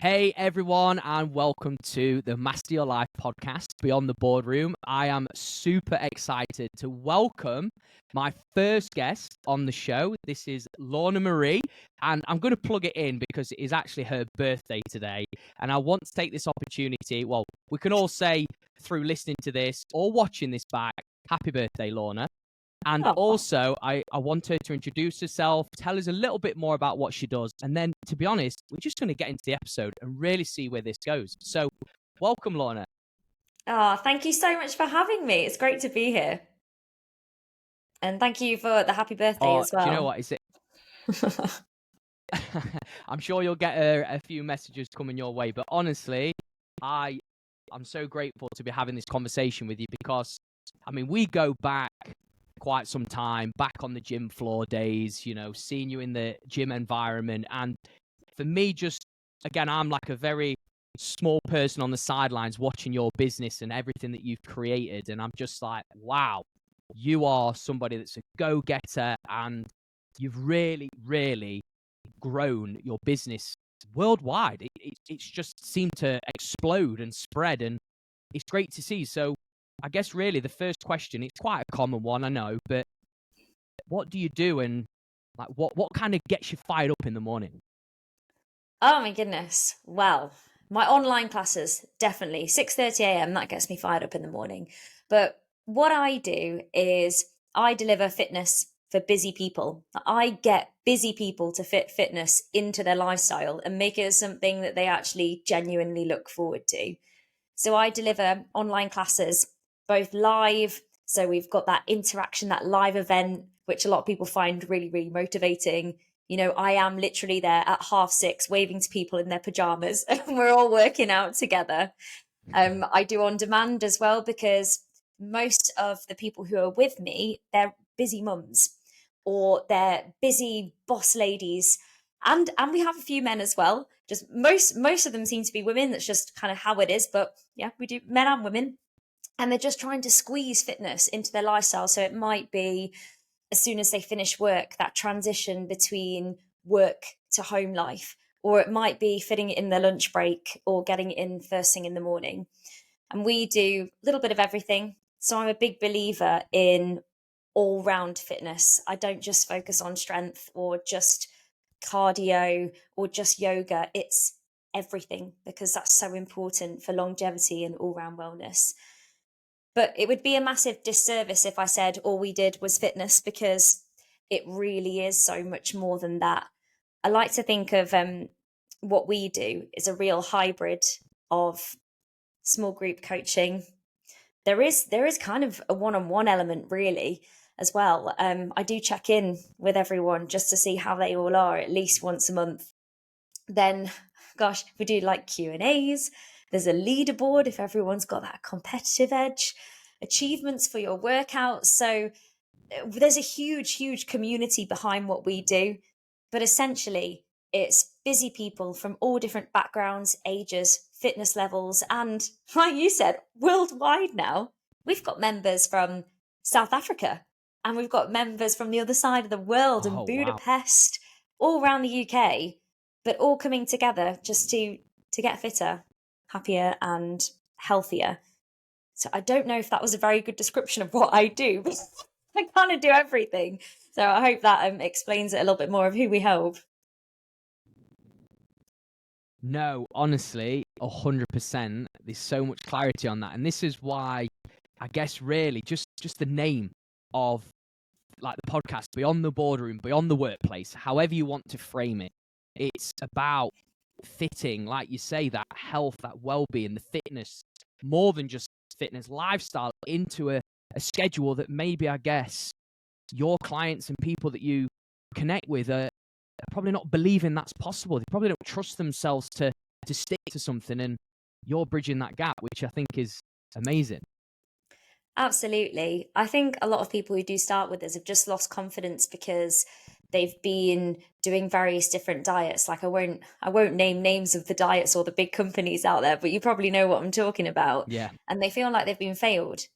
Hey everyone, and welcome to the Master Your Life podcast, Beyond the Boardroom. I am super excited to welcome my first guest on the show. This is Lorna Marie, and I'm going to plug it in because it is actually her birthday today. And I want to take this opportunity, well, we can all say through listening to this or watching this back, happy birthday, Lorna. And Oh, also, I want her to introduce herself, tell us a little bit more about what she does. And then, to be honest, we're just going to get into the episode and really see where this goes. So, welcome, Lorna. thank you so much for having me. It's great to be here. And thank you for the happy birthday Oh, as do you know well. what? Is it? I'm sure you'll get a few messages coming your way. But honestly, I'm so grateful to be having this conversation with you because, I mean, we go back quite some time, back on the gym floor days, seeing you in the gym environment. And for me, just again, I'm like a very small person on the sidelines watching your business and everything that you've created. And I'm just like, wow, you are somebody that's a go-getter and you've really, really grown your business worldwide. It's just seemed to explode and spread, and it's great to see. So I guess really the first question, it's quite a common one, I know, but what do you do, and like what kind of gets you fired up in the morning? Oh my goodness. Well, my online classes, definitely 6:30 a.m. That gets me fired up in the morning. But what I do is I deliver fitness for busy people. I get busy people to fit fitness into their lifestyle and make it something that they actually genuinely look forward to. So I deliver online classes, both live. So we've got that interaction, that live event, which a lot of people find really, really motivating. I am literally there at 6:30 waving to people in their pajamas and we're all working out together. I do on demand as well because most of the people who are with me, they're busy mums or they're busy boss ladies. And we have a few men as well. Just most of them seem to be women. That's just kind of how it is. But yeah, we do men and women. And they're just trying to squeeze fitness into their lifestyle. So it might be as soon as they finish work, that transition between work to home life, or it might be fitting it in their lunch break or getting it in first thing in the morning. And we do a little bit of everything. So I'm a big believer in all round fitness. I don't just focus on strength or just cardio or just yoga. It's everything because that's so important for longevity and all round wellness. But it would be a massive disservice if I said all we did was fitness because it really is so much more than that. I like to think of what we do is a real hybrid of small group coaching. There is kind of a one-on-one element really as well. I do check in with everyone just to see how they all are at least once a month. Then, gosh, we do like Q&As. There's a leaderboard if everyone's got that competitive edge, achievements for your workouts. So there's a huge community behind what we do. But essentially, it's busy people from all different backgrounds, ages, fitness levels, and like you said, worldwide now. We've got members from South Africa and we've got members from the other side of the world Oh, and wow. Budapest, all around the UK, but all coming together just to get fitter, happier, and healthier. So I don't know if that was a very good description of what I do, but I kind of do everything. So I hope that explains it a little bit more of who we help. No, honestly, 100%. There's so much clarity on that. And this is why I guess really just the name of like the podcast, Beyond the Boardroom, Beyond the Workplace, however you want to frame it. It's about fitting, like you say, that health, that well-being, the fitness, more than just fitness lifestyle into a schedule that maybe, I guess, your clients and people that you connect with are probably not believing that's possible. They probably don't trust themselves to stick to something, and you're bridging that gap, which I think is amazing. Absolutely. I think a lot of people who do start with us have just lost confidence because they've been doing various different diets. Like I won't name names of the diets or the big companies out there, but you probably know what I'm talking about. Yeah. And they feel like they've been failed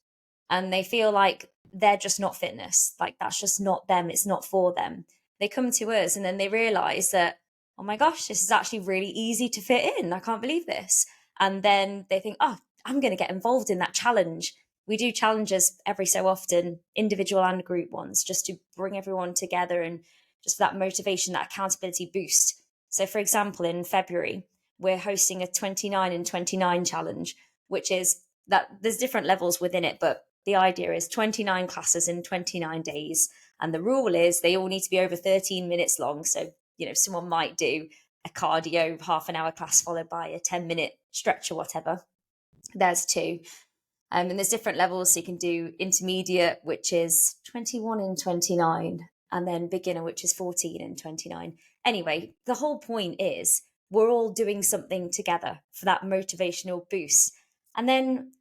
and they feel like they're just not fitness. Like that's just not them. It's not for them. They come to us and then they realize that oh my gosh, this is actually really easy to fit in. I can't believe this. And then they think, oh, I'm going to get involved in that challenge. We do challenges every so often, individual and group ones, just to bring everyone together and just that motivation, that accountability boost. So, for example, in February, we're hosting a 29 and 29 challenge, which is that there's different levels within it, but the idea is 29 classes in 29 days. And the rule is they all need to be over 13 minutes long. So, someone might do a cardio half an hour class followed by a 10-minute stretch or whatever. There's two. And there's different levels. So you can do intermediate, which is 21 and 29, and then beginner, which is 14 and 29. Anyway, the whole point is we're all doing something together for that motivational boost. And then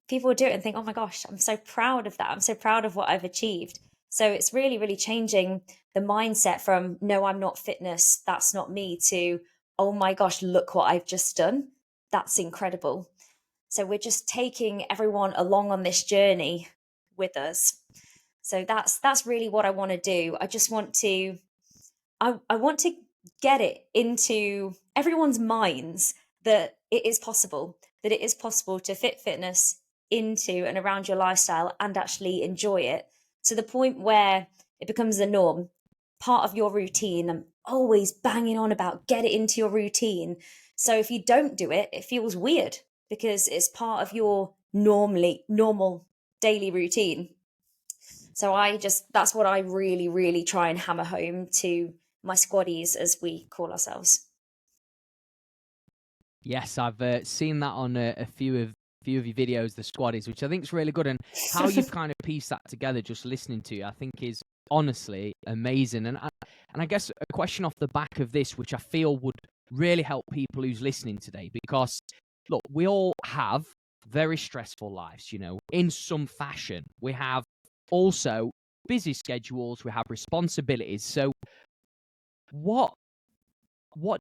people do it and think, oh my gosh, I'm so proud of that. I'm so proud of what I've achieved. So it's really, really changing the mindset from, no, I'm not fitness, that's not me, to, oh my gosh, look what I've just done. That's incredible. So we're just taking everyone along on this journey with us. So that's really what I want to do. I just want to, I want to get it into everyone's minds that it is possible, to fit fitness into and around your lifestyle and actually enjoy it to the point where it becomes the norm, part of your routine. I'm always banging on about get it into your routine. So if you don't do it, it feels weird because it's part of your normal daily routine. So that's what I really, really try and hammer home to my squaddies, as we call ourselves. Yes, I've seen that on a few of your videos, the squaddies, which I think is really good. And how you've kind of pieced that together, just listening to you, I think is honestly amazing. And I guess a question off the back of this, which I feel would really help people who's listening today, because look, we all have very stressful lives, in some fashion. We have also busy schedules, we have responsibilities. So what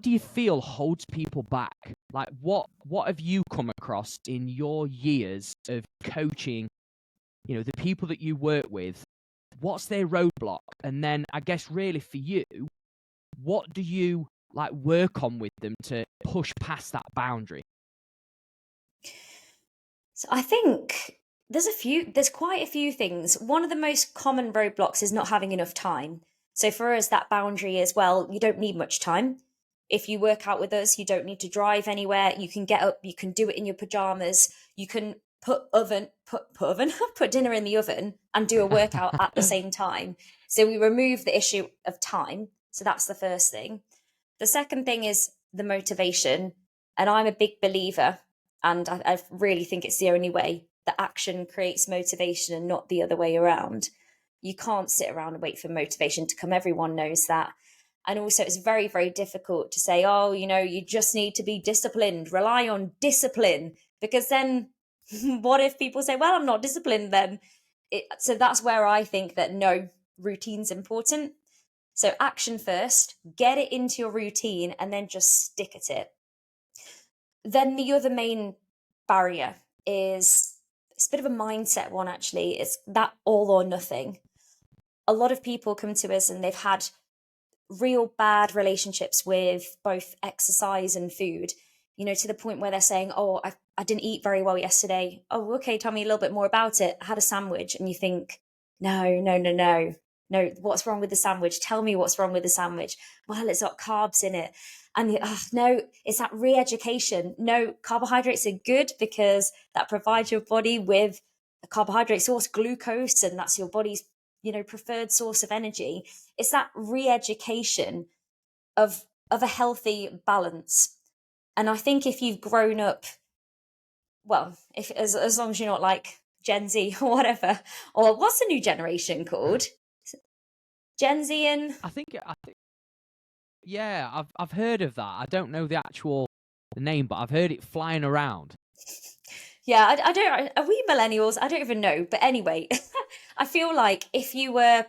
do you feel holds people back? Like what have you come across in your years of coaching, the people that you work with? What's their roadblock? And then I guess really for you, what do you work on with them to push past that boundary? So I think there's quite a few things. One of the most common roadblocks is not having enough time. So for us, that boundary is, well, you don't need much time. If you work out with us, you don't need to drive anywhere. You can get up, you can do it in your pajamas. You can put dinner in the oven and do a workout at the same time. So we remove the issue of time. So that's the first thing. The second thing is the motivation. And I'm a big believer, and I really think it's the only way, that action creates motivation and not the other way around. You can't sit around and wait for motivation to come. Everyone knows that. And also it's very, very difficult to say, oh, you just need to be disciplined, rely on discipline, because then what if people say, well, I'm not disciplined then? So that's where I think that no, routine's important. So action first, get it into your routine, and then just stick at it. Then the other main barrier is, it's a bit of a mindset one, actually. It's that all or nothing. A lot of people come to us and they've had real bad relationships with both exercise and food, to the point where they're saying, oh, I didn't eat very well yesterday. Oh, okay, tell me a little bit more about it. I had a sandwich. And you think, no, what's wrong with the sandwich? Tell me what's wrong with the sandwich. Well, it's got carbs in it. And no, it's that re-education. No, carbohydrates are good because that provides your body with a carbohydrate source, glucose, and that's your body's preferred source of energy. It's that re-education of a healthy balance. And I think if you've grown up, well, if as long as you're not like Gen Z or whatever, or what's the new generation called? Gen Z and I think yeah, I've heard of that. I don't know the actual name, but I've heard it flying around. Yeah, I don't. Are we millennials? I don't even know. But anyway, I feel like if you were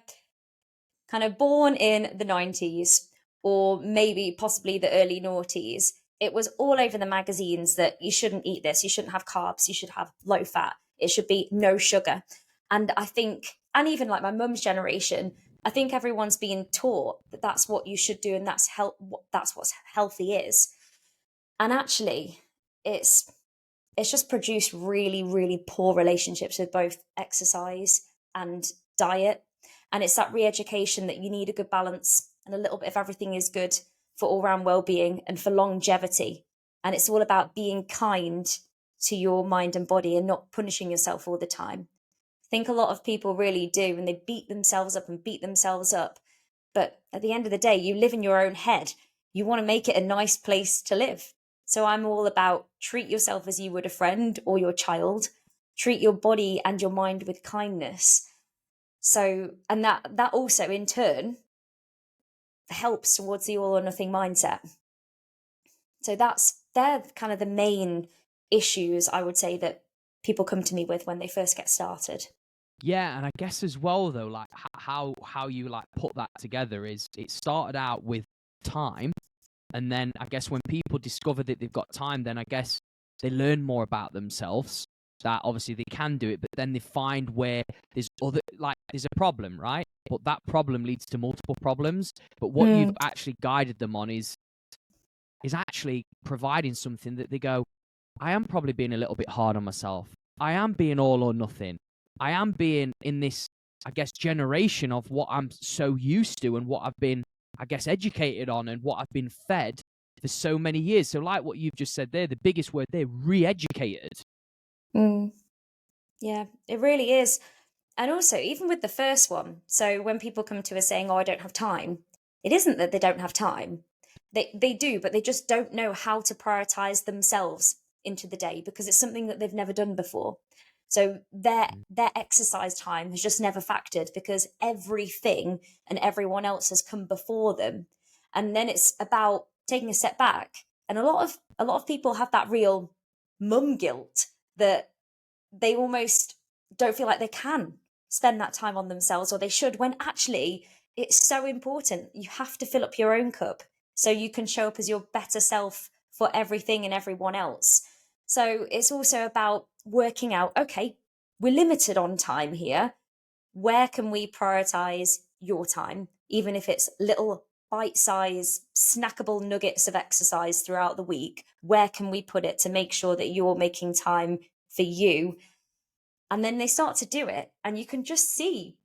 kind of born in the 90s or maybe possibly the early noughties, it was all over the magazines that you shouldn't eat this, you shouldn't have carbs, you should have low fat, it should be no sugar. And I think, and even like my mum's generation, I think everyone's being taught that that's what you should do and that's what healthy is. And actually, it's just produced really, really poor relationships with both exercise and diet. And it's that re-education that you need a good balance and a little bit of everything is good for all-round well-being and for longevity. And it's all about being kind to your mind and body and not punishing yourself all the time. I think a lot of people really do, and they beat themselves up and beat themselves up. But at the end of the day, you live in your own head. You want to make it a nice place to live. So I'm all about treat yourself as you would a friend or your child. Treat your body and your mind with kindness. So, and that also in turn helps towards the all or nothing mindset. So they're kind of the main issues I would say that people come to me with when they first get started. Yeah, and I guess as well though, like how you like put that together is it started out with time, and then I guess when people discover that they've got time, then I guess they learn more about themselves. That obviously they can do it, but then they find where there's there's a problem, right? But that problem leads to multiple problems. But what you've actually guided them on is actually providing something that they go, I am probably being a little bit hard on myself. I am being all or nothing. I am being in this, I guess, generation of what I'm so used to and what I've been, I guess, educated on and what I've been fed for so many years. So like what you've just said there, the biggest word there, re-educated. Yeah, it really is. And also, even with the first one, so when people come to us saying, oh, I don't have time, it isn't that they don't have time. They do, but they just don't know how to prioritize themselves into the day because it's something that they've never done before. So their exercise time has just never factored because everything and everyone else has come before them. And then it's about taking a step back. And a lot of people have that real mum guilt that they almost don't feel like they can spend that time on themselves or they should, when actually it's so important. You have to fill up your own cup so you can show up as your better self for everything and everyone else. So it's also about working out, okay, we're limited on time here. Where can we prioritize your time, even if it's little bite-sized snackable nuggets of exercise throughout the week? Where can we put it to make sure that you're making time for you? And then they start to do it, and you can just see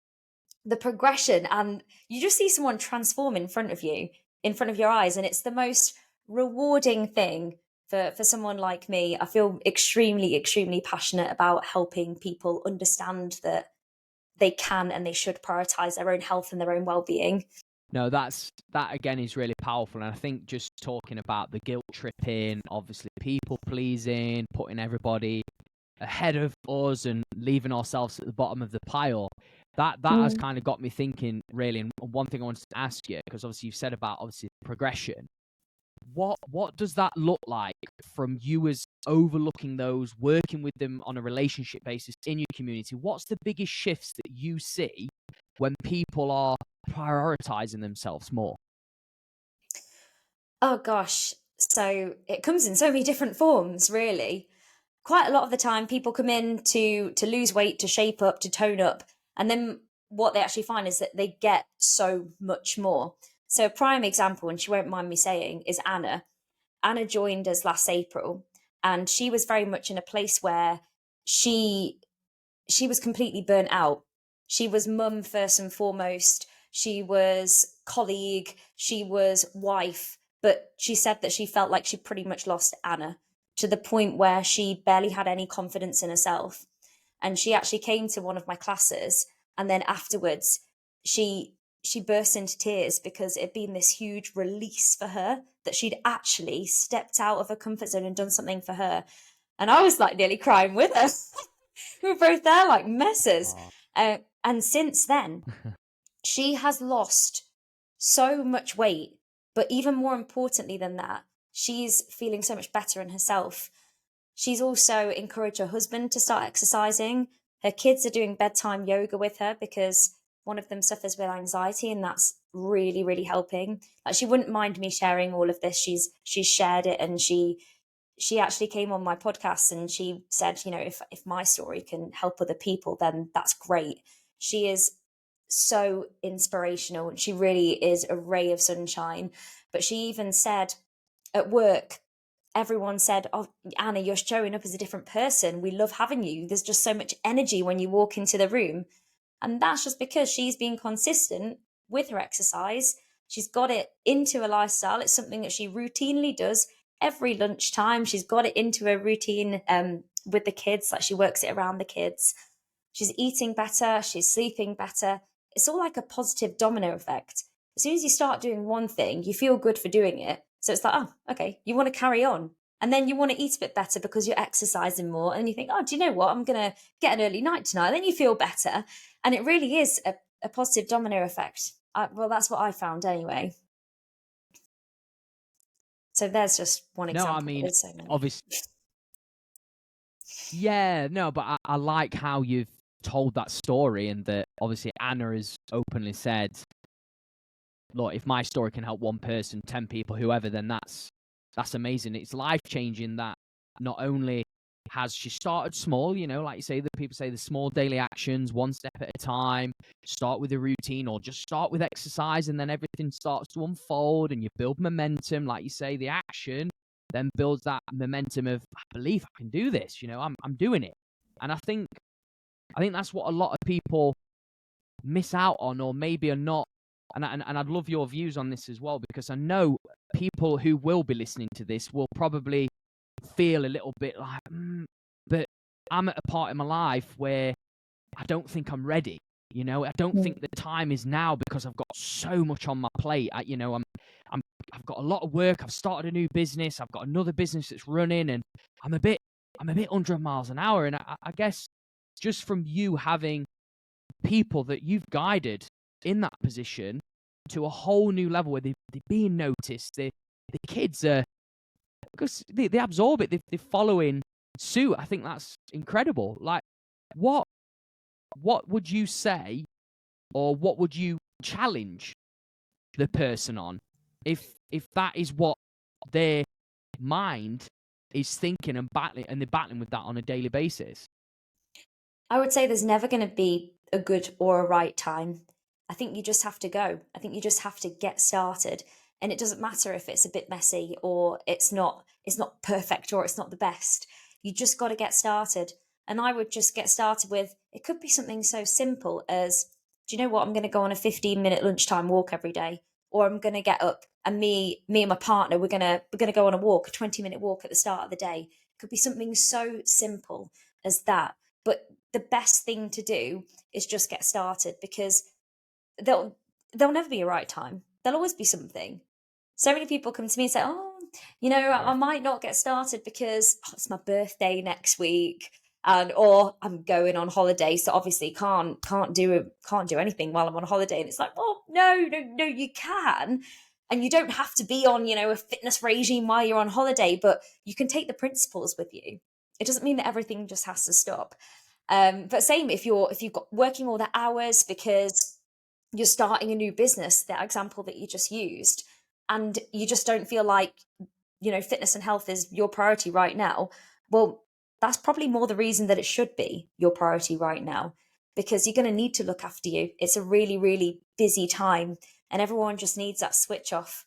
the progression, and you just see someone transform in front of you, in front of your eyes. And it's the most rewarding thing for someone like me. I feel extremely, extremely passionate about helping people understand that they can and they should prioritize their own health and their own well-being. No, that again is really powerful. And I think just talking about the guilt tripping, obviously people pleasing, putting everybody ahead of us and leaving ourselves at the bottom of the pile, that has kind of got me thinking really. And one thing I wanted to ask you, because obviously you've said about obviously progression, what does that look like from you as overlooking those, working with them on a relationship basis in your community? What's the biggest shifts that you see when people are prioritizing themselves more? Oh gosh, so it comes in so many different forms, really. Quite a lot of the time people come in to lose weight, to shape up, to tone up, and then what they actually find is that they get so much more. So a prime example, and she won't mind me saying, is Anna. Anna joined us last April, and she was very much in a place where she was completely burnt out. She was mum first and foremost. She was colleague. She was wife. But she said that she felt like she pretty much lost Anna to the point where she barely had any confidence in herself. And she actually came to one of my classes, and then afterwards, she burst into tears because it had been this huge release for her that she'd actually stepped out of her comfort zone and done something for her. And I was like nearly crying with her. We were both there like messes. And since then, she has lost so much weight. But even more importantly than that, she's feeling so much better in herself. She's also encouraged her husband to start exercising. Her kids are doing bedtime yoga with her because one of them suffers with anxiety, and that's really, really helping. Like, she wouldn't mind me sharing all of this. She's shared it, and she actually came on my podcast and she said, you know, if my story can help other people, then that's great. She is so inspirational. She really is a ray of sunshine. But she even said at work, everyone said, "Oh, Anna, you're showing up as a different person. We love having you. There's just so much energy when you walk into the room." And that's just because she's been consistent with her exercise. She's got it into a lifestyle. It's something that she routinely does every lunchtime. She's got it into a routine with the kids, like she works it around the kids. She's eating better, she's sleeping better. It's all like a positive domino effect. As soon as you start doing one thing, you feel good for doing it. So it's like, oh, okay, you want to carry on. And then you want to eat a bit better because you're exercising more. And you think, oh, do you know what? I'm going to get an early night tonight. And then you feel better. And it really is a positive domino effect. Well, that's what I found anyway. So there's just one example. No, I mean, there's so many. obviously, yeah, no, but I like how you've told that story, and that obviously Anna has openly said, look, if my story can help one person, 10 people, whoever, then that's amazing. It's life-changing that not only has she started small, you know, like you say, the people say the small daily actions, one step at a time, start with a routine, or just start with exercise, and then everything starts to unfold and you build momentum. Like you say, the action then builds that momentum of, I believe I can do this, you know, I'm doing it. And I think that's what a lot of people miss out on, or maybe are not. And I'd love your views on this as well, because I know people who will be listening to this will probably feel a little bit like, but I'm at a part in my life where I don't think I'm ready. You know, I don't think the time is now because I've got so much on my plate. You know, I've got a lot of work. I've started a new business. I've got another business that's running, and I'm a bit 100 miles an hour. And I guess just from you having people that you've guided in that position to a whole new level where they're being noticed, the kids are, because they absorb it, they're following suit. I think that's incredible. Like, what would you say, or what would you challenge the person on if that is what their mind is thinking and battling, and they're battling with that on a daily basis? I would say there's never going to be a good or a right time. I think you just have to go. I think you just have to get started. And it doesn't matter if it's a bit messy or it's not perfect or it's not the best. You just got to get started. And I would just get started with, it could be something so simple as, do you know what? I'm going to go on a 15-minute lunchtime walk every day, or I'm going to get up and me and my partner, we're going to go on a walk, a 20-minute walk at the start of the day. It could be something so simple as that. But the best thing to do is just get started, because there'll never be a right time. There'll always be something. So many people come to me and say, oh, you know, I might not get started because it's my birthday next week, or I'm going on holiday, so obviously can't do anything while I'm on holiday. And it's like, well, no, you can. And you don't have to be on, you know, a fitness regime while you're on holiday, but you can take the principles with you. It doesn't mean that everything just has to stop. But same if you've got working all the hours because you're starting a new business, that example that you just used, and you just don't feel like, you know, fitness and health is your priority right now. Well, that's probably more the reason that it should be your priority right now, because you're going to need to look after you. It's a really, really busy time, and everyone just needs that switch off.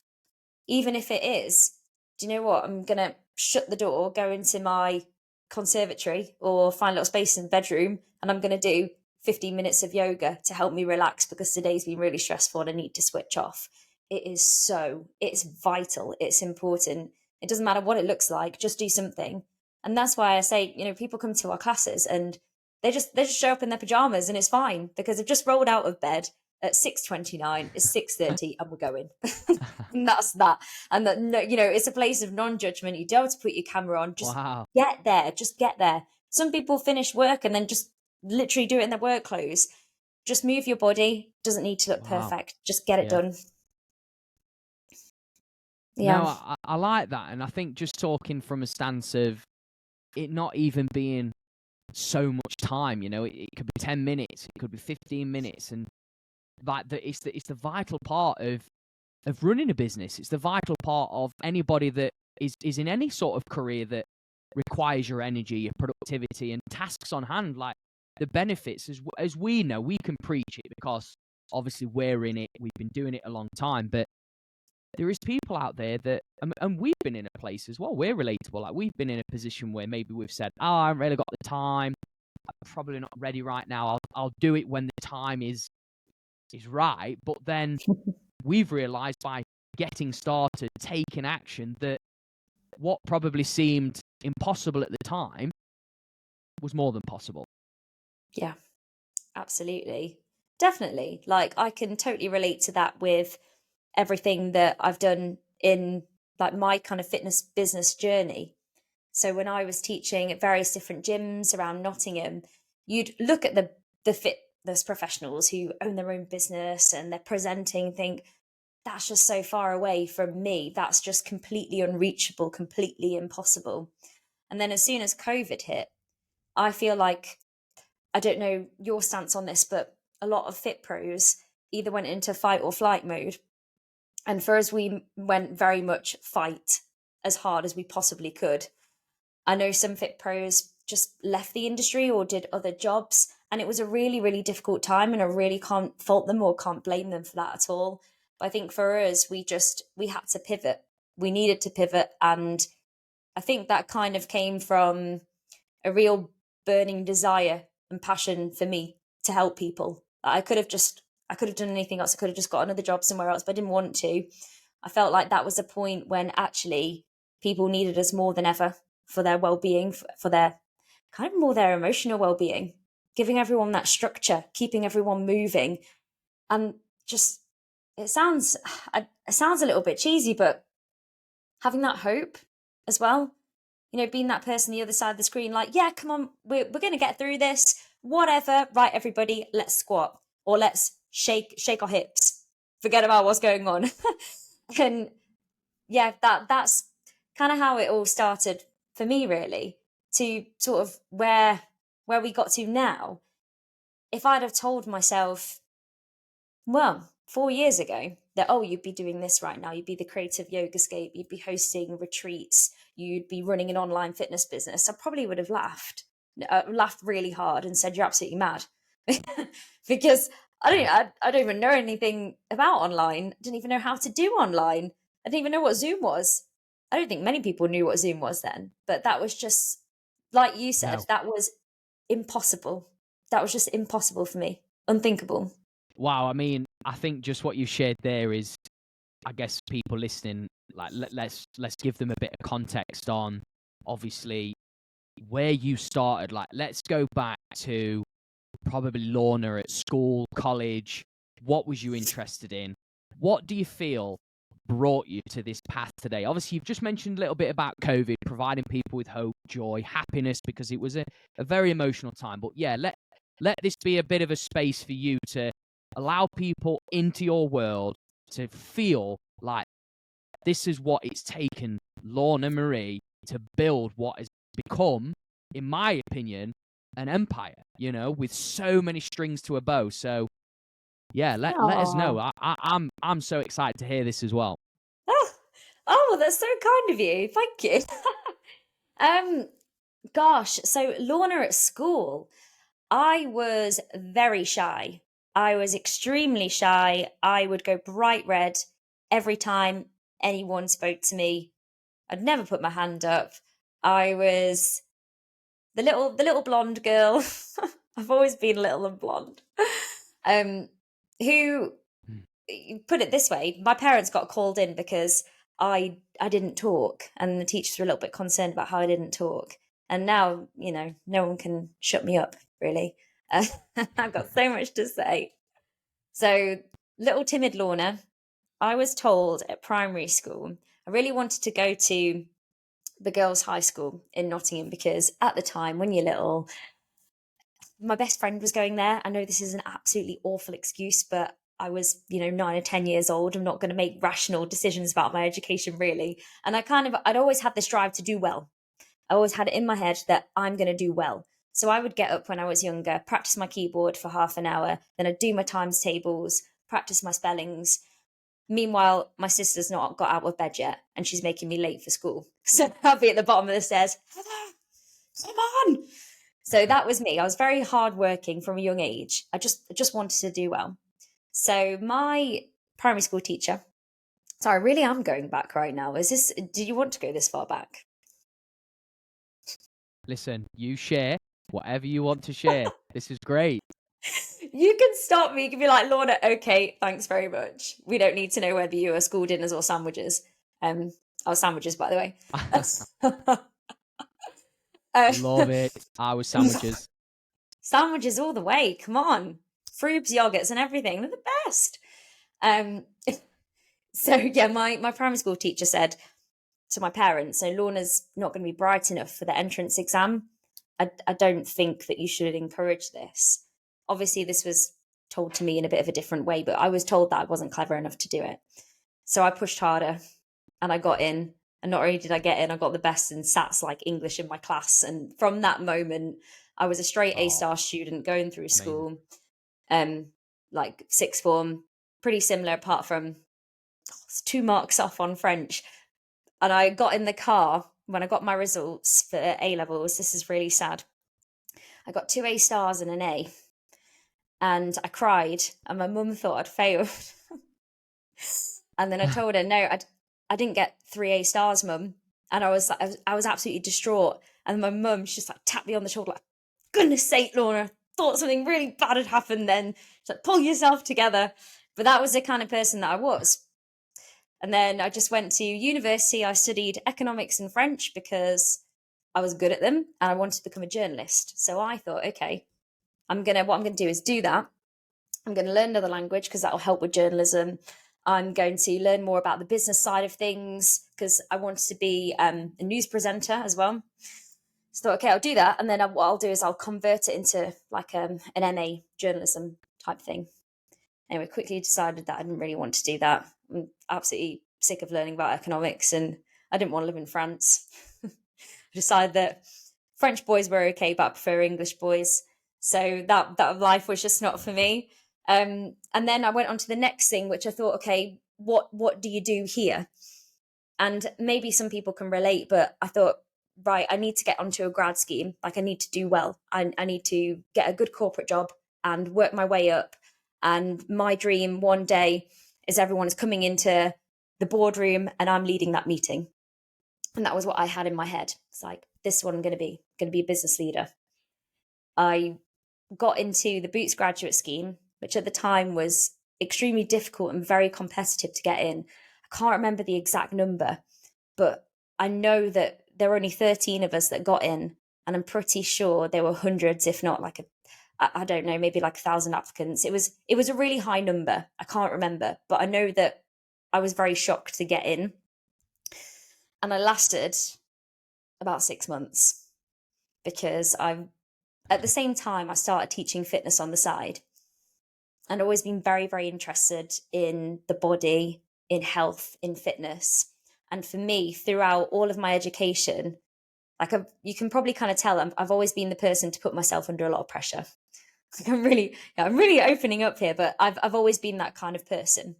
Even if it is, do you know what? I'm going to shut the door, go into my conservatory or find a little space in the bedroom, and I'm going to do 15 minutes of yoga to help me relax because today's been really stressful and I need to switch off. It's vital. It's important. It doesn't matter what it looks like, just do something. And that's why I say, you know, people come to our classes and they just show up in their pajamas and it's fine because they've just rolled out of bed at 6:29. It's 6:30 and we're going. And that's that. And that, no, you know, it's a place of non-judgment. You don't have to put your camera on. Just get there. Just get there. Some people finish work and then just literally do it in their work clothes. Just move your body. Doesn't need to look perfect. Just get it done. Yeah. No, I like that. And I think just talking from a stance of it not even being so much time, you know, it could be 10 minutes, it could be 15 minutes. And like it's the vital part of running a business. It's the vital part of anybody that is in any sort of career that requires your energy, your productivity, and tasks on hand. Like the benefits, as we know, we can preach it because obviously we're in it, we've been doing it a long time, but there is people out there that, and we've been in a place as well, we're relatable. Like, we've been in a position where maybe we've said, oh, I haven't really got the time, I'm probably not ready right now, I'll do it when the time is right. But then we've realized by getting started, taking action, that what probably seemed impossible at the time was more than possible. Yeah, absolutely. Definitely. Like, I can totally relate to that with everything that I've done in like my kind of fitness business journey. So when I was teaching at various different gyms around Nottingham, you'd look at the fitness professionals who own their own business and they're presenting, think, that's just so far away from me. That's just completely unreachable, completely impossible. And then as soon as COVID hit, I feel like, I don't know your stance on this, but a lot of fit pros either went into fight or flight mode. And for us, we went very much fight as hard as we possibly could. I know some fit pros just left the industry or did other jobs. And it was a really, really difficult time. And I really can't fault them or can't blame them for that at all. But I think for us, we had to pivot. We needed to pivot. And I think that kind of came from a real burning desire and passion for me to help people. I could have done anything else. I could have just got another job somewhere else, but I didn't want to. I felt like that was a point when actually people needed us more than ever for their well-being, for their kind of more their emotional well-being, giving everyone that structure, keeping everyone moving. And just, it sounds a little bit cheesy, but having that hope as well, being that person on the other side of the screen, like, yeah, come on, we're going to get through this, whatever, right, everybody, let's squat, or let's shake our hips, forget about what's going on. And yeah, that's kind of how it all started for me, really, to sort of where we got to now. If I'd have told myself, well, 4 years ago, that, oh, you'd be doing this right now, you'd be the creative yogascape, you'd be hosting retreats, you'd be running an online fitness business, I probably would have laughed really hard and said, you're absolutely mad. Because I don't even know anything about online. I didn't even know how to do online. I didn't even know what Zoom was. I don't think many people knew what Zoom was then, but that was just, like you said, No. that was impossible. That was just impossible for me. Unthinkable. Wow, I mean, I think just what you shared there is, I guess people listening, like, let's give them a bit of context on, obviously, where you started. Like, let's go back to probably Lorna at school, college. What was you interested in? What do you feel brought you to this path today? Obviously, you've just mentioned a little bit about COVID, providing people with hope, joy, happiness, because it was a very emotional time. But yeah, let this be a bit of a space for you to allow people into your world to feel like this is what it's taken Lorna Marie to build what has become, in my opinion, an empire, with so many strings to a bow. So yeah, let us know. I'm so excited to hear this as well. Oh, that's so kind of you. Thank you. Gosh, so Lorna at school, I was very shy. I was extremely shy. I would go bright red every time anyone spoke to me. I'd never put my hand up. I was the little blonde girl. I've always been little and blonde. Who, put it this way, my parents got called in because I didn't talk, and the teachers were a little bit concerned about how I didn't talk. And now, no one can shut me up, really. I've got so much to say. So, little timid Lorna, I was told at primary school, I really wanted to go to the girls' high school in Nottingham because at the time, when you're little, my best friend was going there. I know this is an absolutely awful excuse, but I was, 9 or 10 years old. I'm not going to make rational decisions about my education, really. And I'd always had this drive to do well. I always had it in my head that I'm going to do well. So I would get up when I was younger, practice my keyboard for half an hour, then I'd do my times tables, practice my spellings. Meanwhile, my sister's not got out of bed yet, and she's making me late for school. So I'll be at the bottom of the stairs. Come on. So that was me. I was very hardworking from a young age. I just wanted to do well. So my primary school teacher, so I really am going back right now. Do you want to go this far back? Listen, you share whatever you want to share. This is great. You can stop me. You can be like, Lorna, okay, thanks very much. We don't need to know whether you are school dinners or sandwiches. Sandwiches, by the way. Love it. I was sandwiches. Sandwiches all the way. Come on. Frubes, yogurts, and everything. They're the best. So yeah, my primary school teacher said to my parents, so Lorna's not going to be bright enough for the entrance exam. I don't think that you should encourage this. Obviously, this was told to me in a bit of a different way, but I was told that I wasn't clever enough to do it. So I pushed harder and I got in. And not only did I get in, I got the best in SATs like English in my class. And from that moment, I was a straight A-star student going through school, like sixth form, pretty similar apart from 2 marks off on French. And I got in the car when I got my results for A-levels. This is really sad. I got 2 A-stars and an A. And I cried and my mum thought I'd failed. And then I told her, no, I didn't get 3 A-stars, mum. And I was absolutely distraught. And my mum, she just like tapped me on the shoulder, like, goodness sake, Lorna, I thought something really bad had happened then. She's like, pull yourself together. But that was the kind of person that I was. And then I just went to university. I studied economics and French because I was good at them and I wanted to become a journalist. So I thought, okay, what I'm going to do is do that. I'm going to learn another language because that'll help with journalism. I'm going to learn more about the business side of things because I wanted to be a news presenter as well. So okay, I'll do that. And then what I'll do is I'll convert it into like an MA journalism type thing. Anyway, quickly decided that I didn't really want to do that. I'm absolutely sick of learning about economics and I didn't want to live in France. I decided that French boys were okay, but I prefer English boys. So that life was just not for me. And then I went on to the next thing, which I thought, okay, what do you do here? And maybe some people can relate, but I thought, right, I need to get onto a grad scheme. Like I need to do well. I need to get a good corporate job and work my way up. And my dream one day is everyone is coming into the boardroom and I'm leading that meeting. And that was what I had in my head. It's like, this is what I'm going to be a business leader. I got into the Boots graduate scheme, which at the time was extremely difficult and very competitive to get in. I can't remember the exact number, but I know that there were only 13 of us that got in. And I'm pretty sure there were hundreds, if not like I don't know, maybe like 1,000 applicants. It was a really high number. I can't remember, but I know that I was very shocked to get in. And I lasted about 6 months because at the same time, I started teaching fitness on the side and always been very, very interested in the body, in health, in fitness. And for me, throughout all of my education, you can probably kind of tell I've always been the person to put myself under a lot of pressure. I'm really opening up here, but I've always been that kind of person.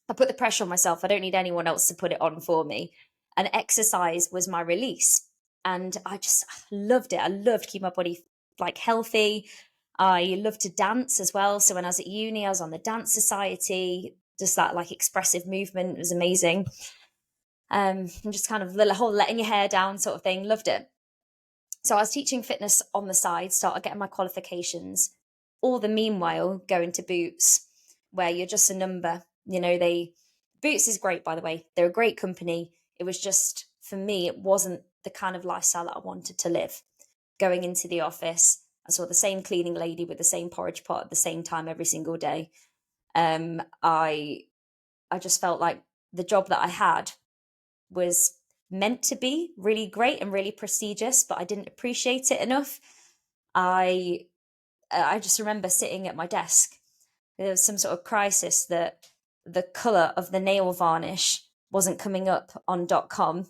I put the pressure on myself. I don't need anyone else to put it on for me. And exercise was my release. And I just loved it. I loved keeping my body like healthy. I loved to dance as well. So when I was at uni, I was on the dance society. Just that like expressive movement was amazing. And just kind of the whole letting your hair down sort of thing. Loved it. So I was teaching fitness on the side, started getting my qualifications. All the meanwhile going to Boots, where you're just a number. You know, Boots is great, by the way. They're a great company. It was just, for me, it wasn't the kind of lifestyle that I wanted to live. Going into the office, I saw the same cleaning lady with the same porridge pot at the same time every single day. I just felt like the job that I had was meant to be really great and really prestigious, but I didn't appreciate it enough. I just remember sitting at my desk. There was some sort of crisis that the colour of the nail varnish wasn't coming up on .com,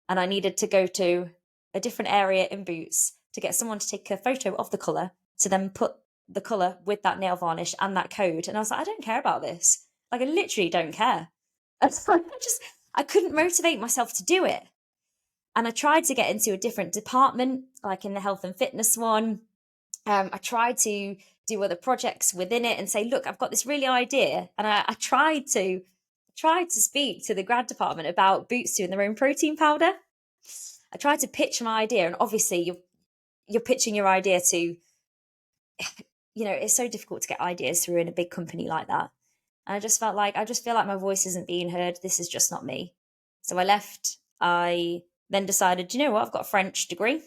and I needed to go to a different area in Boots to get someone to take a photo of the colour to then put the colour with that nail varnish and that code. And I was like, I don't care about this. Like, I literally don't care. I couldn't motivate myself to do it. And I tried to get into a different department, like in the health and fitness one. I tried to do other projects within it and say, look, I've got this really idea. And I tried to speak to the grad department about Boots doing their own protein powder. I tried to pitch my idea, and obviously you're pitching your idea to, you know, it's so difficult to get ideas through in a big company like that. And I just feel like my voice isn't being heard. This is just not me. So I left. I then decided, you know what, I've got a French degree.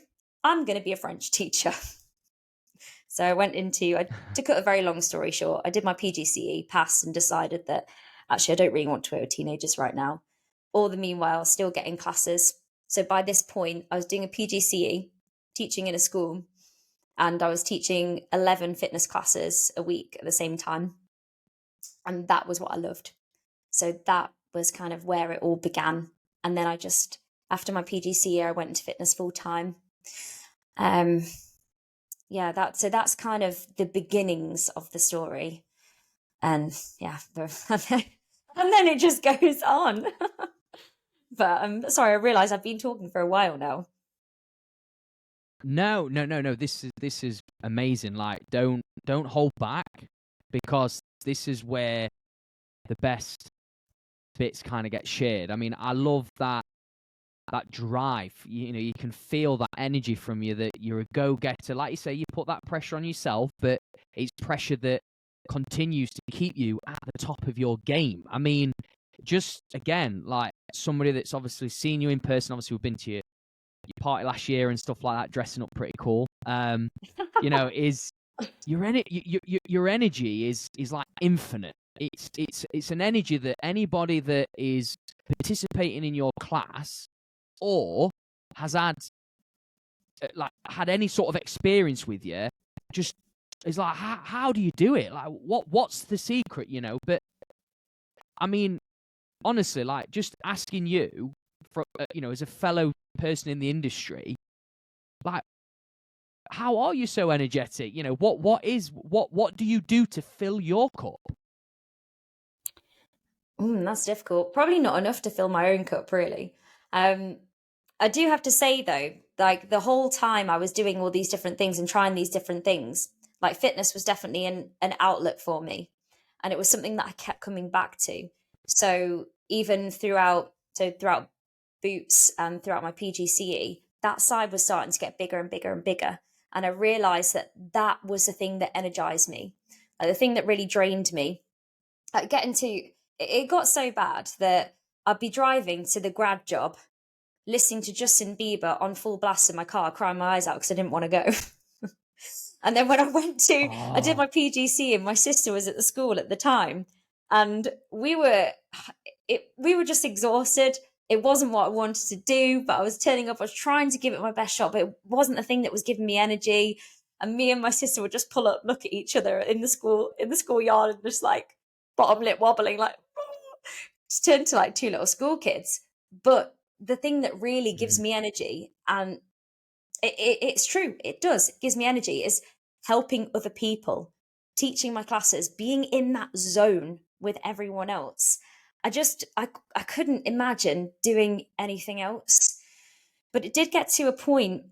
I'm going to be a French teacher. So I went into, to cut a very long story short, I did my PGCE, passed, and decided that actually I don't really want to work with teenagers right now. All the meanwhile, still getting classes. So by this point, I was doing a PGCE, teaching in a school, and I was teaching 11 fitness classes a week at the same time. And that was what I loved. So that was kind of where it all began. And then I just, after my PGCE, I went into fitness full time. Yeah, that's kind of the beginnings of the story. And yeah, and then it just goes on. But sorry, I realise I've been talking for a while now. No. This is amazing. Like, don't hold back, because this is where the best bits kind of get shared. I mean, I love that drive. You know, you can feel that energy from you, that you're a go-getter. Like you say, you put that pressure on yourself, but it's pressure that continues to keep you at the top of your game. I mean, just again, like somebody that's obviously seen you in person, obviously we've been to your party last year and stuff like that, dressing up pretty cool. You know, is your energy is like infinite. It's an energy that anybody that is participating in your class or has had any sort of experience with you, just is like, how do you do it? Like, what's the secret, you know? But I mean, honestly, like, just asking you, for you know, as a fellow person in the industry, like, how are you so energetic? You know, what do you do to fill your cup? That's difficult. Probably not enough to fill my own cup, really. I do have to say though, like the whole time I was doing all these different things and trying these different things, like fitness was definitely an outlet for me. And it was something that I kept coming back to. So even throughout Boots and throughout my PGCE, that side was starting to get bigger and bigger and bigger. And I realized that that was the thing that energized me. Like the thing that really drained me. Like it got so bad that I'd be driving to the grad job, listening to Justin Bieber on full blast in my car, crying my eyes out because I didn't want to go. And then when I did my PGC, and my sister was at the school at the time, and we were just exhausted. It wasn't what I wanted to do, but I was turning up. I was trying to give it my best shot, but it wasn't the thing that was giving me energy. And me and my sister would just pull up, look at each other in the schoolyard, and just like bottom lip wobbling, like just turned to like two little school kids. But the thing that really gives me energy, and it's true, it does, it gives me energy, is helping other people, teaching my classes, being in that zone with everyone else. I couldn't imagine doing anything else. But it did get to a point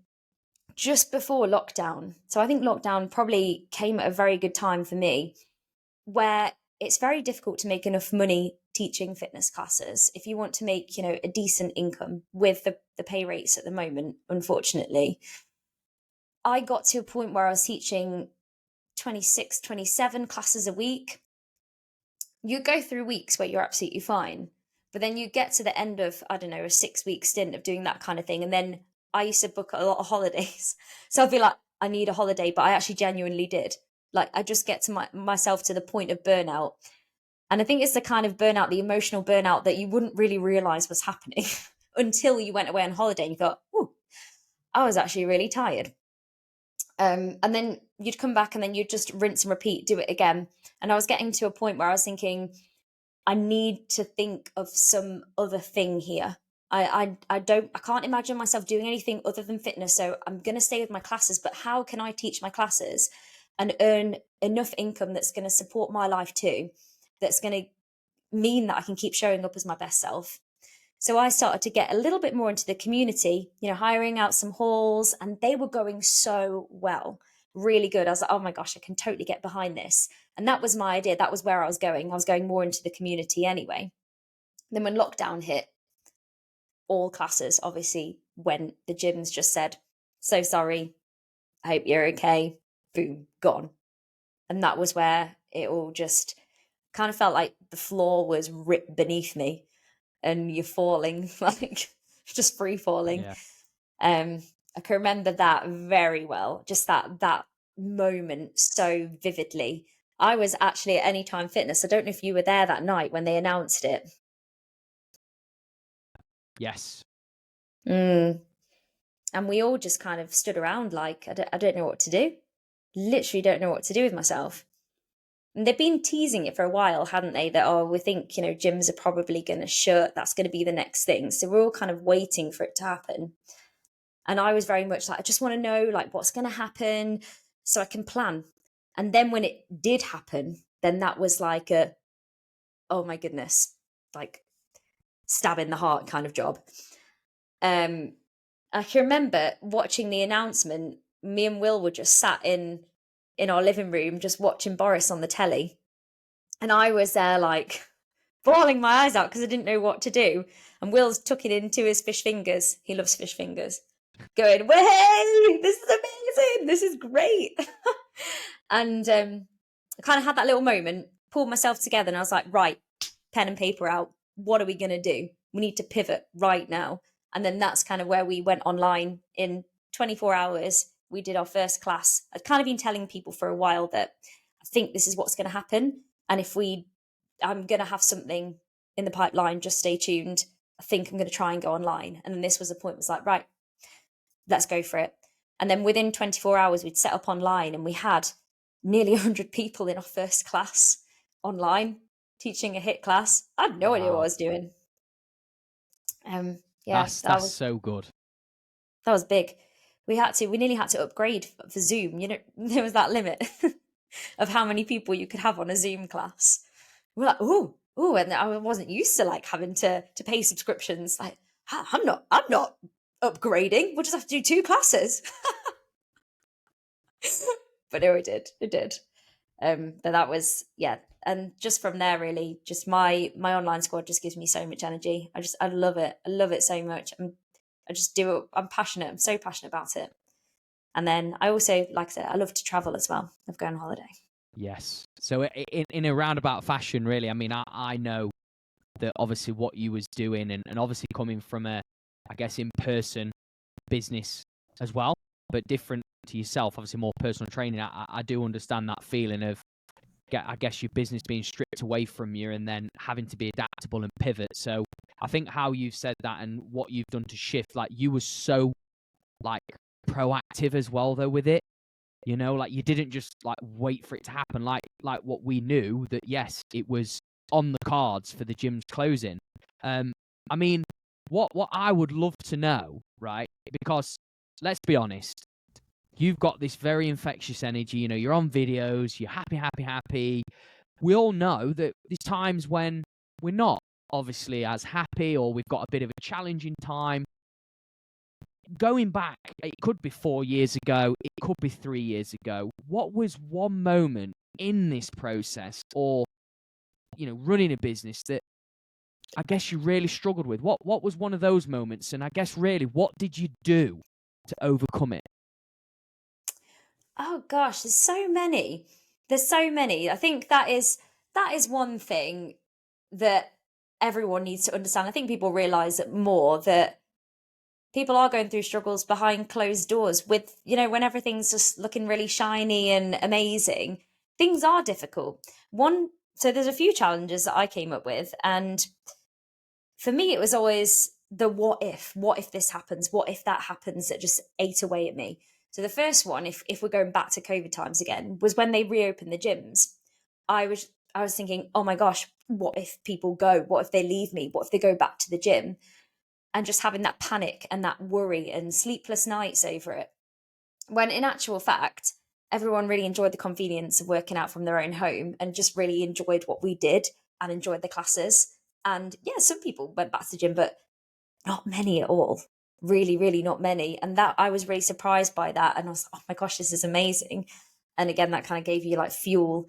just before lockdown. So I think lockdown probably came at a very good time for me, where it's very difficult to make enough money teaching fitness classes if you want to make, you know, a decent income with the pay rates at the moment. Unfortunately, I got to a point where I was teaching 26, 27 classes a week. You go through weeks where you're absolutely fine, but then you get to the end of, I don't know, a 6-week stint of doing that kind of thing. And then I used to book a lot of holidays. So I'd be like, I need a holiday, but I actually genuinely did. Like, I just get to myself to the point of burnout. And I think it's the kind of burnout, the emotional burnout, that you wouldn't really realize was happening until you went away on holiday and you thought, oh, I was actually really tired. And then you'd come back and then you'd just rinse and repeat, do it again. And I was getting to a point where I was thinking, I need to think of some other thing here. I can't imagine myself doing anything other than fitness. So I'm going to stay with my classes, but how can I teach my classes and earn enough income that's going to support my life too? That's going to mean that I can keep showing up as my best self. So I started to get a little bit more into the community, you know, hiring out some halls, and they were going so well. really good. I was like, oh my gosh, I can totally get behind this. And that was my idea. That was where I was going. I was going more into the community anyway. Then when lockdown hit, all classes obviously went. The gyms just said, so sorry, I hope you're okay. Boom, gone. And that was where it all just kind of felt like the floor was ripped beneath me and you're falling, like just free falling. Yeah. I can remember that very well, just that moment so vividly. I was actually at Anytime Fitness. I don't know if you were there that night when they announced it. Yes. Mm. And we all just kind of stood around like, I don't know what to do. Literally don't know what to do with myself. And they've been teasing it for a while, hadn't they? That, oh, we think, gyms are probably going to shut. That's going to be the next thing. So we're all kind of waiting for it to happen. And I was very much like, I just want to know like what's going to happen so I can plan. And then when it did happen, then that was like oh my goodness, like stab in the heart kind of job. I can remember watching the announcement. Me and Will were just sat in our living room, just watching Boris on the telly. And I was there like bawling my eyes out because I didn't know what to do. And Will's took it into his fish fingers. He loves fish fingers. Going, way, this is amazing. This is great. And I kind of had that little moment, pulled myself together, and I was like, right, pen and paper out. What are we going to do? We need to pivot right now. And then that's kind of where we went online in 24 hours. We did our first class. I'd kind of been telling people for a while that I think this is what's going to happen. And I'm going to have something in the pipeline, just stay tuned. I think I'm going to try and go online. And then this was the point, was like, right, let's go for it. And then within 24 hours, we'd set up online and we had nearly 100 people in our first class online teaching a HIIT class. I had no idea what I was doing. Yeah, that's so good. That was big. We nearly had to upgrade for Zoom. There was that limit of how many people you could have on a Zoom class. We're like, ooh, and I wasn't used to like having to pay subscriptions. Like, I'm not upgrading. We'll just have to do 2 classes. But no, it did. But that was, yeah. And just from there, really, just my online squad just gives me so much energy. I love it. I love it so much. I just do it. I'm passionate. I'm so passionate about it. And then I also, like I said, I love to travel as well. I love going on holiday. Yes. So in a roundabout fashion, really, I mean, I know that obviously what you was doing and obviously coming from a, I guess, in-person business as well, but different to yourself, obviously more personal training. I do understand that feeling of, I guess, your business being stripped away from you and then having to be adaptable and pivot. So I think how you've said that and what you've done to shift, like you were so like proactive as well though with it, like you didn't just like wait for it to happen, like what we knew that yes, it was on the cards for the gym's closing. I mean, what I would love to know, right, because let's be honest, you've got this very infectious energy, you're on videos, you're happy. We all know that there's times when we're not obviously as happy or we've got a bit of a challenging time. Going back, it could be 4 years ago, it could be 3 years ago. What was one moment in this process or, running a business that I guess you really struggled with? What was one of those moments? And I guess really, what did you do to overcome it? Oh gosh, there's so many. I think that is one thing that everyone needs to understand. I think people realize it more, that people are going through struggles behind closed doors with, when everything's just looking really shiny and amazing, things are difficult. So there's a few challenges that I came up with. And for me, it was always the what if this happens? What if that happens? That just ate away at me. So the first one, if we're going back to COVID times again, was when they reopened the gyms. I was thinking, oh my gosh, what if people go? What if they leave me? What if they go back to the gym? And just having that panic and that worry and sleepless nights over it. When in actual fact, everyone really enjoyed the convenience of working out from their own home and just really enjoyed what we did and enjoyed the classes. And yeah, some people went back to the gym, but not many at all. really, really not many. And that I was really surprised by that. And I was like, oh my gosh, this is amazing. And again, that kind of gave you like fuel.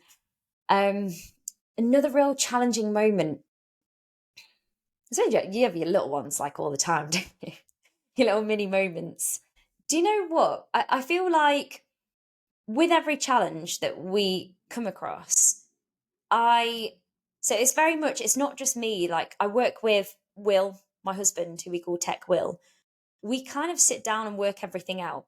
Another real challenging moment. So you have your little ones like all the time, don't you? Your little mini moments. Do you know what? I feel like with every challenge that we come across, so it's very much, it's not just me. Like I work with Will, my husband, who we call Tech Will. We kind of sit down and work everything out.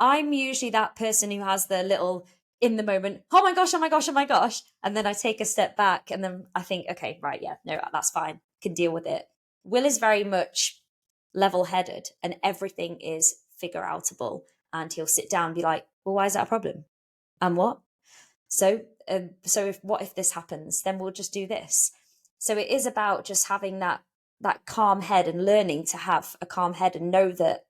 I'm usually that person who has the little in the moment, oh my gosh, oh my gosh, oh my gosh. And then I take a step back and then I think, okay, right, yeah, no, that's fine. Can deal with it. Will is very much level headed and everything is figure outable. And he'll sit down and be like, well, why is that a problem? And what? So if what if this happens? Then we'll just do this. So it is about just having that calm head and learning to have a calm head and know that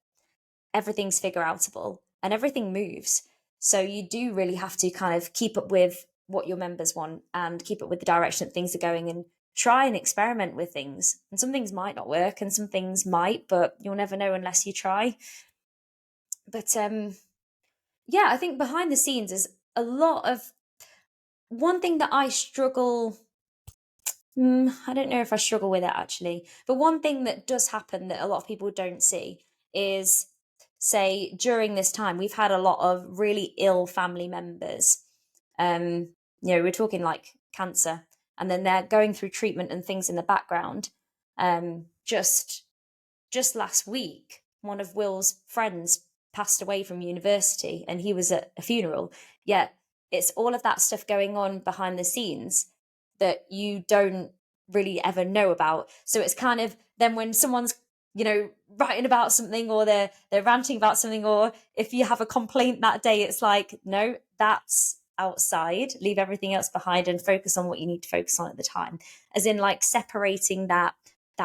everything's figure outable and everything moves. So you do really have to kind of keep up with what your members want and keep up with the direction that things are going and try and experiment with things. And some things might not work and some things might, but you'll never know unless you try. But yeah, I think behind the scenes is a lot of one thing that I struggle. I don't know if I struggle with it actually, but one thing that does happen that a lot of people don't see is, say, during this time, we've had a lot of really ill family members. We're talking like cancer, and then they're going through treatment and things in the background. Just last week, one of Will's friends passed away from university, and he was at a funeral. Yet it's all of that stuff going on behind the scenes that you don't really ever know about. So it's kind of then when someone's writing about something or they're ranting about something, or if you have a complaint that day, it's like, no, that's outside, leave everything else behind and focus on what you need to focus on at the time. As in like separating that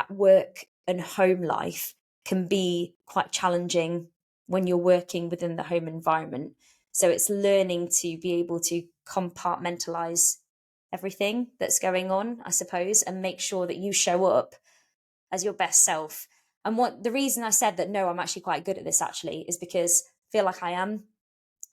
work and home life can be quite challenging when you're working within the home environment. So it's learning to be able to compartmentalize everything that's going on, I suppose, and make sure that you show up as your best self. And the reason I said that, no, I'm actually quite good at this actually, is because I feel like I am.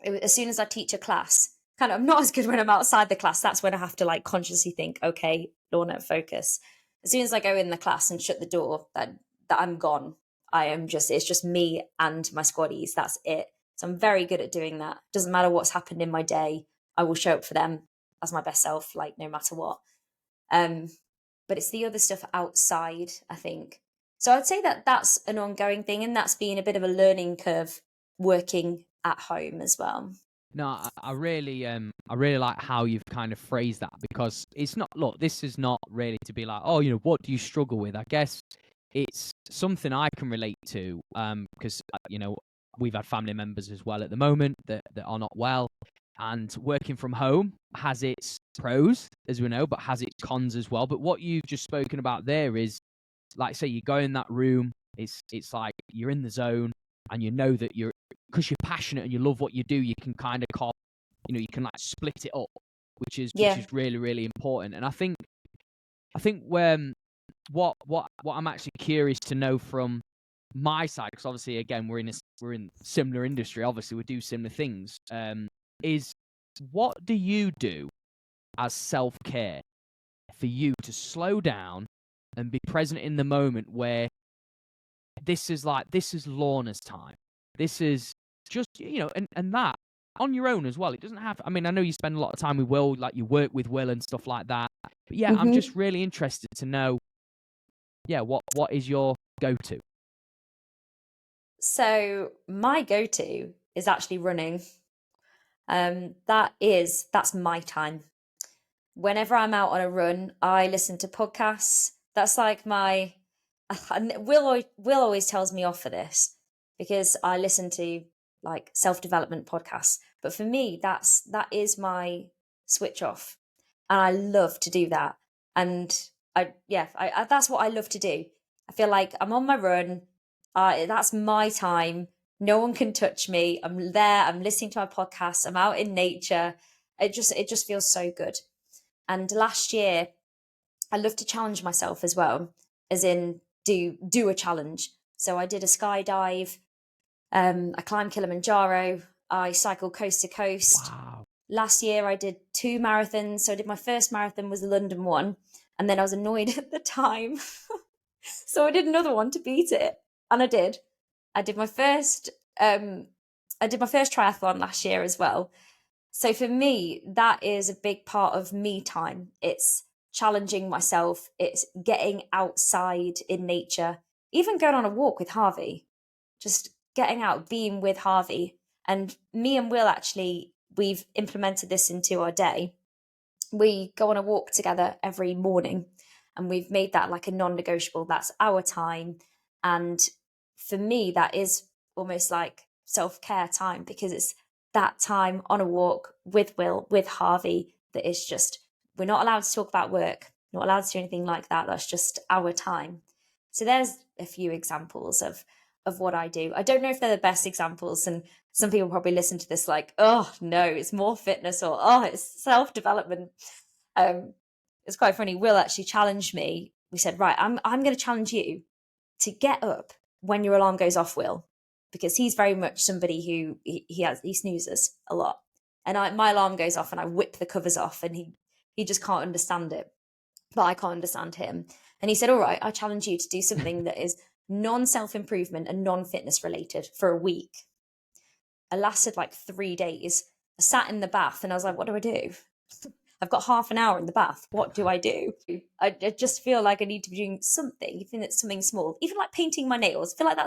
As soon as I teach a class, kind of, I'm not as good when I'm outside the class. That's when I have to like consciously think, okay, Lorna, focus. As soon as I go in the class and shut the door, that I'm gone. It's just me and my squaddies. That's it. So I'm very good at doing that. Doesn't matter what's happened in my day. I will show up for them as my best self, like no matter what. But it's the other stuff outside, I think. So I'd say that that's an ongoing thing, and that's been a bit of a learning curve working at home as well. No, I really like how you've kind of phrased that, because it's not, look, this is not really to be like, oh, what do you struggle with? I guess it's something I can relate to, because, we've had family members as well at the moment that are not well, and working from home has its pros, as we know, but has its cons as well. But what you've just spoken about there is, like, say you go in that room, it's like you're in the zone, and you know that because you're passionate and you love what you do, you can kind of you can like split it up, which is really, really important. And I think when what I'm actually curious to know from my side, because obviously again we're in similar industry, obviously we do similar things, is what do you do as self-care for you to slow down and be present in the moment where this is Lorna's time. This is just, and that on your own as well. It doesn't have, I know you spend a lot of time with Will, like you work with Will and stuff like that. But yeah, I'm just really interested to know, what is your go-to? So my go-to is actually running. That's my time. Whenever I'm out on a run, I listen to podcasts. That's like my Will always tells me off for this because I listen to like self-development podcasts. But for me, that is my switch off. And I love to do that. And I that's what I love to do. I feel like I'm on my run. That's my time. No one can touch me. I'm there. I'm listening to my podcast. I'm out in nature. It just feels so good. And last year, I love to challenge myself as well, as in do a challenge. So I did a skydive, I climbed Kilimanjaro, I cycled coast to coast. Wow. Last year I did 2 marathons. So I did my first marathon was the London one, and then I was annoyed at the time. So I did another one to beat it. And I did. I did my first triathlon last year as well. So for me, that is a big part of me time. It's challenging myself, it's getting outside in nature, even going on a walk with Harvey, just getting out, being with Harvey. And me and Will actually, we've implemented this into our day. We go on a walk together every morning, and we've made that like a non-negotiable. That's our time. And for me, that is almost like self-care time, because it's that time on a walk with Will, with Harvey, that is just, we're not allowed to talk about work, not allowed to do anything like that. That's just our time. So there's a few examples of what I do. I don't know if they're the best examples, and some people probably listen to this like, oh no, it's more fitness, or oh, it's self-development. It's quite funny. Will actually challenged me. We said, right, I'm going to challenge you to get up when your alarm goes off, Will, because he's very much somebody who he snoozes a lot, and my alarm goes off and I whip the covers off, and he just can't understand it, but I can't understand him. And he said, all right, I challenge you to do something that is non-self-improvement and non-fitness related for a week. I lasted like 3 days. I sat in the bath and I was like, what do I do? I've got half an hour in the bath. What do I do? I just feel like I need to be doing something, even if it's something small, even like painting my nails. I feel like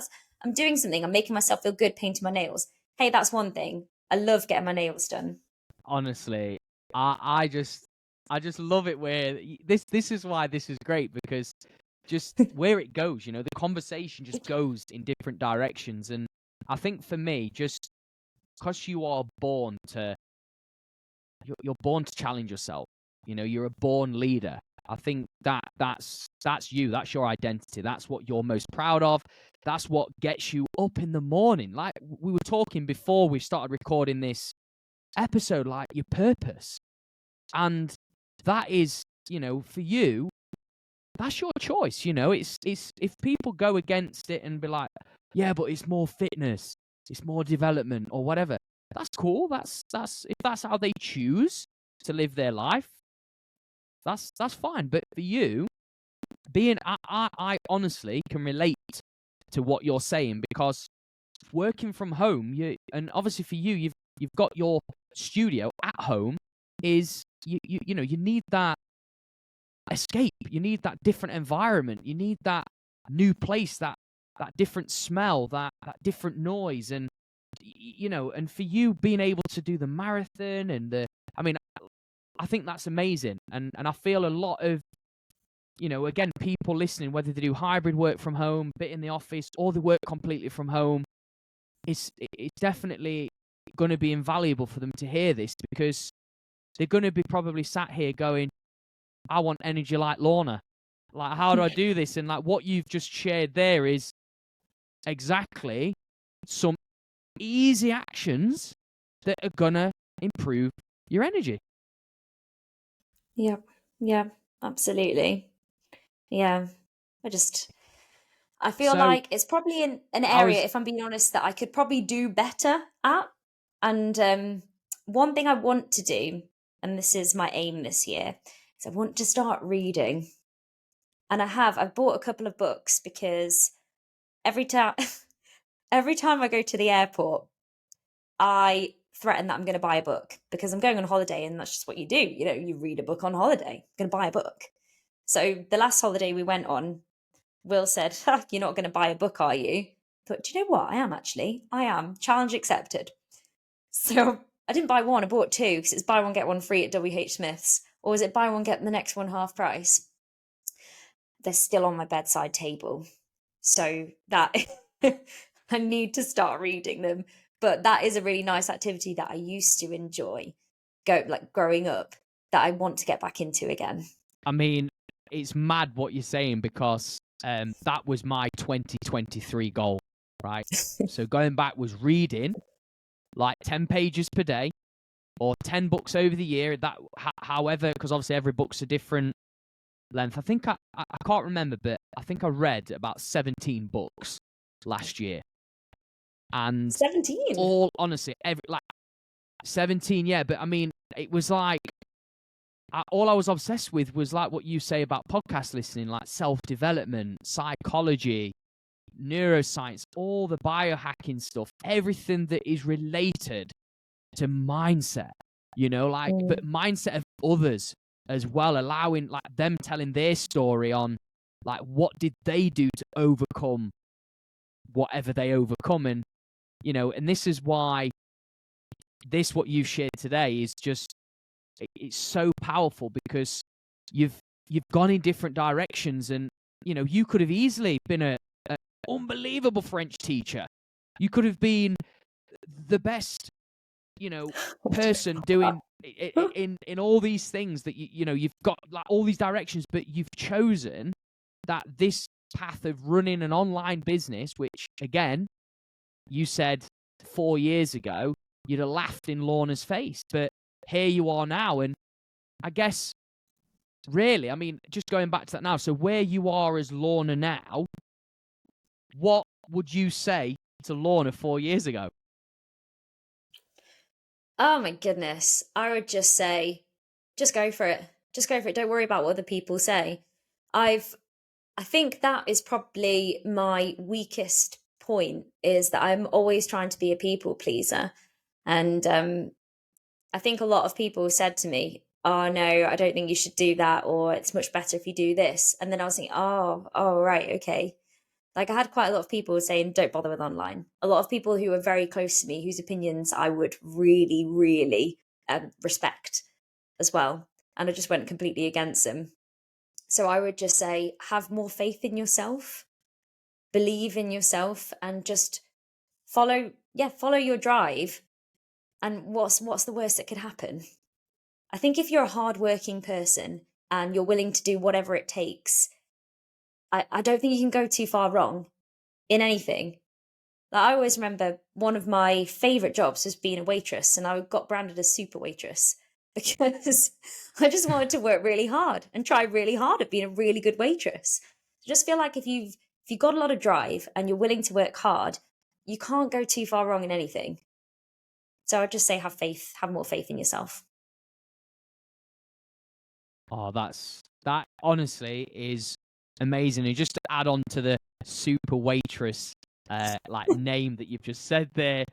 I'm doing something. I'm making myself feel good painting my nails. Hey, that's one thing. I love getting my nails done. Honestly, I just love it where this is why this is great, because just where it goes, the conversation just goes in different directions. And I think for me, just because you are born to, you're born to challenge yourself. You're a born leader. I think that's you. That's your identity. That's what you're most proud of. That's what gets you up in the morning. Like we were talking before we started recording this episode, like your purpose. And that is, for you, that's your choice. It's if people go against it and be like, yeah, but it's more fitness, it's more development or whatever. That's cool. That's if that's how they choose to live their life, that's fine. But for you, I honestly can relate to what you're saying, because working from home, and obviously for you, you've got your studio at home, is you need that escape, you need that different environment, you need that new place, that different smell, that different noise, and and for you being able to do the marathon and I think that's amazing. And I feel a lot of again, people listening, whether they do hybrid work from home, bit in the office, or they work completely from home, it's definitely going to be invaluable for them to hear this, because they're going to be probably sat here going, I want energy like Lorna. Like, how do I do this? And like what you've just shared there is exactly some easy actions that are going to improve your energy. Yeah, absolutely. Yeah. I feel like it's probably an area, if I'm being honest, that I could probably do better at. And one thing I want to do, and this is my aim this year, is I want to start reading. And I've bought a couple of books, because every time I go to the airport, I threaten that I'm going to buy a book, because I'm going on holiday, and that's just what you do. You read a book on holiday. I'm going to buy a book. So the last holiday we went on, Will said, you're not going to buy a book, are you? I thought, do you know what? I am actually. I am. Challenge accepted. So I didn't buy one, I bought two, because it's buy one, get one free at WH Smith's. Or was it buy one, get the next one half price? They're still on my bedside table. So that I need to start reading them. But that is a really nice activity that I used to enjoy, growing up, that I want to get back into again. I mean, it's mad what you're saying, because that was my 2023 goal, right? So going back was reading like 10 pages per day, or 10 books over the year. That, however, because obviously every book's a different length. I think I can't remember, but I think I read about 17 books last year. And 17. all honestly, 17, yeah. But I mean, it was like, all I was obsessed with was like what you say about podcast listening, like self-development, psychology, neuroscience, all the biohacking stuff, everything that is related to mindset, but mindset of others as well, allowing like them telling their story on like what did they do to overcome whatever they overcome. And and this is why what you've shared today is just, it's so powerful, because you've gone in different directions, and you could have easily been a unbelievable French teacher. You could have been the best person doing in all these things that you've got, like all these directions, but you've chosen that this path of running an online business, which again you said 4 years ago you'd have laughed in Lorna's face, but here you are now. And I guess really, I mean, just going back to that now, so where you are as Lorna now, what would you say to Lorna 4 years ago? Oh my goodness. I would just say, just go for it. Just go for it. Don't worry about what other people say. I think that is probably my weakest point, is that I'm always trying to be a people pleaser. And I think a lot of people said to me, oh no, I don't think you should do that, or it's much better if you do this. And then I was thinking, oh right, okay. Like I had quite a lot of people saying, don't bother with online. A lot of people who were very close to me, whose opinions I would really, really respect as well. And I just went completely against them. So I would just say, have more faith in yourself, believe in yourself, and just follow your drive. And what's the worst that could happen? I think if you're a hardworking person and you're willing to do whatever it takes, I don't think you can go too far wrong in anything. Like, I always remember one of my favourite jobs was being a waitress, and I got branded as super waitress because I just wanted to work really hard and try really hard at being a really good waitress. I just feel like if you've got a lot of drive and you're willing to work hard, you can't go too far wrong in anything. So I'd just say have faith, have more faith in yourself. Oh, that honestly is amazing. And just to add on to the super waitress like name that you've just said there,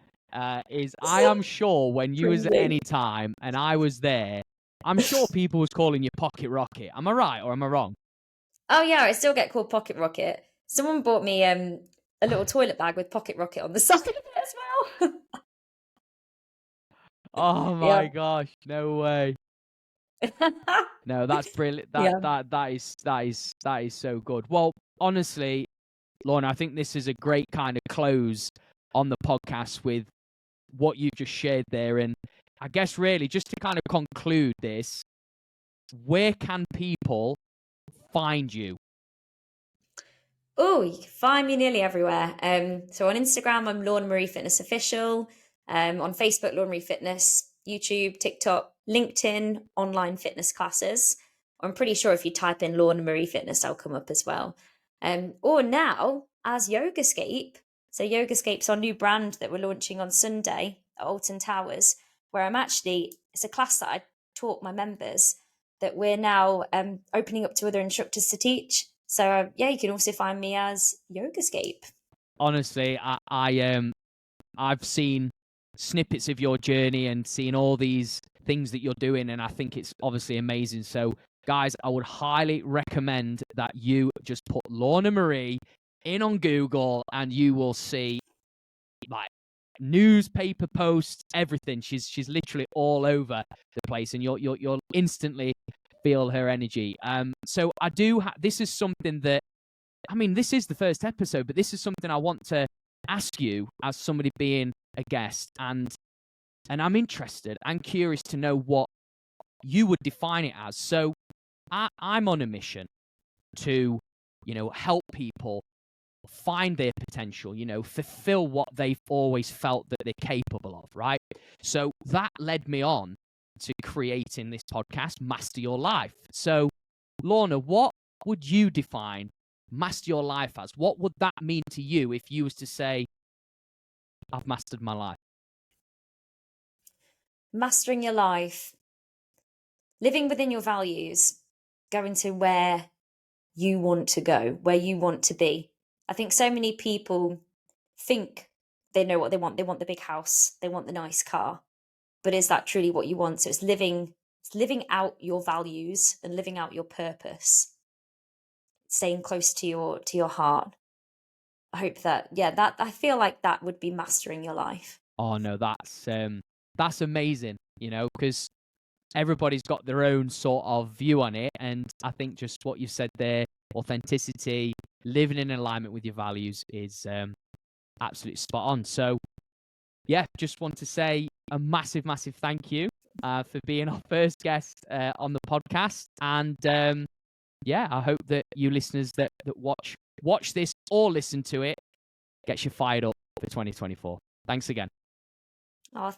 is I am sure when you was at any time and I was there, I'm sure people was calling you Pocket Rocket. Am I right or am I wrong? Oh yeah, I still get called Pocket Rocket. Someone bought me a little toilet bag with Pocket Rocket on the side of it as well. Oh my gosh, no way. No, that's brilliant. That is so good. Well, honestly, Lorna, I think this is a great kind of close on the podcast with what you've just shared there. And I guess really just to kind of conclude this, where can people find you? Oh, you can find me nearly everywhere. So on Instagram, I'm Lorna Marie Fitness Official. On Facebook, Lorna Marie Fitness, YouTube, TikTok, LinkedIn, online fitness classes. I'm pretty sure if you type in Lorna Marie Fitness, I'll come up as well. Or now as Yogascape. So Yogascape's our new brand that we're launching on Sunday at Alton Towers, where it's a class that I taught my members that we're now opening up to other instructors to teach. So you can also find me as Yogascape. Honestly, I've seen snippets of your journey and seen all these things that you're doing, and I think it's obviously amazing. So guys, I would highly recommend that you just put Lorna Marie in on Google and you will see like newspaper posts, everything. She's literally all over the place, and you'll instantly feel her energy. So I do this is something that, I mean, this is the first episode, but this is something I want to ask you as somebody being a guest, and I'm interested and curious to know what you would define it as. So I'm on a mission to, help people find their potential, fulfill what they've always felt that they're capable of, right? So that led me on to creating this podcast, Master Your Life. So, Lorna, what would you define master your life as? What would that mean to you if you was to say, I've mastered my life? Mastering your life, living within your values, going to where you want to go, where you want to be. I think so many people think they know what they want. They want the big house, they want the nice car. But is that truly what you want? So it's living out your values and living out your purpose, staying close to your heart. I hope that, yeah, that I feel like that would be mastering your life. Oh no, that's amazing, you know, because everybody's got their own sort of view on it. And I think just what you've said there, authenticity, living in alignment with your values is absolutely spot on. So, yeah, just want to say a massive, massive thank you for being our first guest on the podcast. And yeah, I hope that you listeners that watch this or listen to it gets you fired up for 2024. Thanks again. Oh,